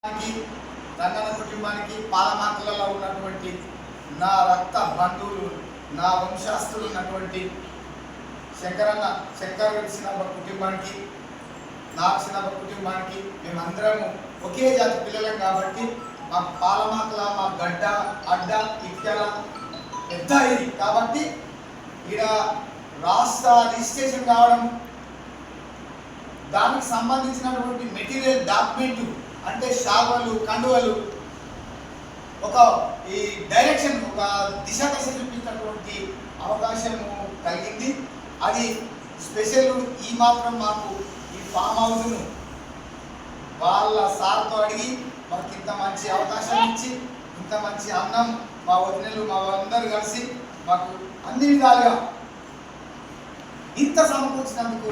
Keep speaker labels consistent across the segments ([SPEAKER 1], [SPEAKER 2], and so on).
[SPEAKER 1] రంగన కుటుంబానికి పాలమాతలలో ఉన్నటువంటి నా రక్త బంధువులు, నా వంశాస్తులు ఉన్నటువంటి శంకర్ సినబ్బ కుటుంబానికి, నా సినబ్బ కుటుంబానికి మేమందరము ఒకే జాతి పిల్లలం కాబట్టి మా పాలమాతల, మా గడ్డ అడ్డ ఇక్కల పెద్ద ఇది కాబట్టి ఇక్కడ రాష్ట్ర రిజిస్ట్రేషన్ కావడం, దానికి సంబంధించినటువంటి మెటీరియల్ డాక్యుమెంట్ అంటే శాలువలు, కండువలు, ఒక ఈ డైరెక్షన్, ఒక దిశ చూపించినటువంటి అవకాశము కలిగింది. అది స్పెషల్. ఈ మాత్రం మాకు ఈ ఫామ్ హౌస్ను వాళ్ళ సార్తో అడిగి మాకు ఇంత మంచి అవకాశం ఇచ్చి, ఇంత మంచి అన్నం మా వదినలు మా అందరూ కలిసి మాకు అన్ని విధాలుగా ఇంత సమకూర్చినందుకు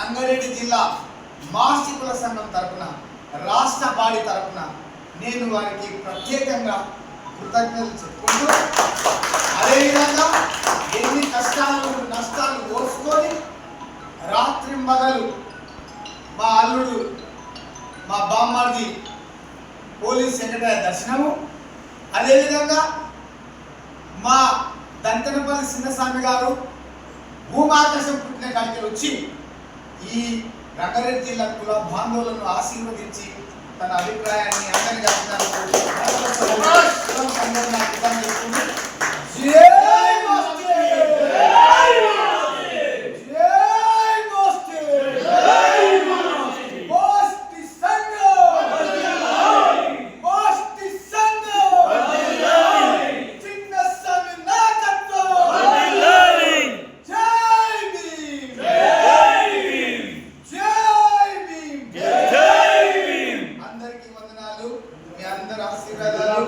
[SPEAKER 1] రంగారెడ్డి జిల్లా మాస్టికుల సంఘం తరఫున, రాష్ట్ర బాడీ తరఫున నేను వారికి ప్రత్యేకంగా కృతజ్ఞతలు చెప్పుకుంటూ, అదేవిధంగా ఎన్ని కష్టాలు నష్టాలు ఓర్చుకొని రాత్రింబగలు మా అల్లుడు, మా బామ్మర్ది పోలీస్ సెక్రటరీ దర్శనము, అదేవిధంగా మా దంతనపల్లి చిన్నస్వామి గారు భూమాకాశం పుట్టిన కాడికి వచ్చి ఈ రంగారెడ్డి జిల్లా కుల బాంధవులను ఆశీర్వదించి తన అభిప్రాయాన్ని అందరికీ అందరికీ వందనాలు. మీ అందరి ఆశీర్వాదాలు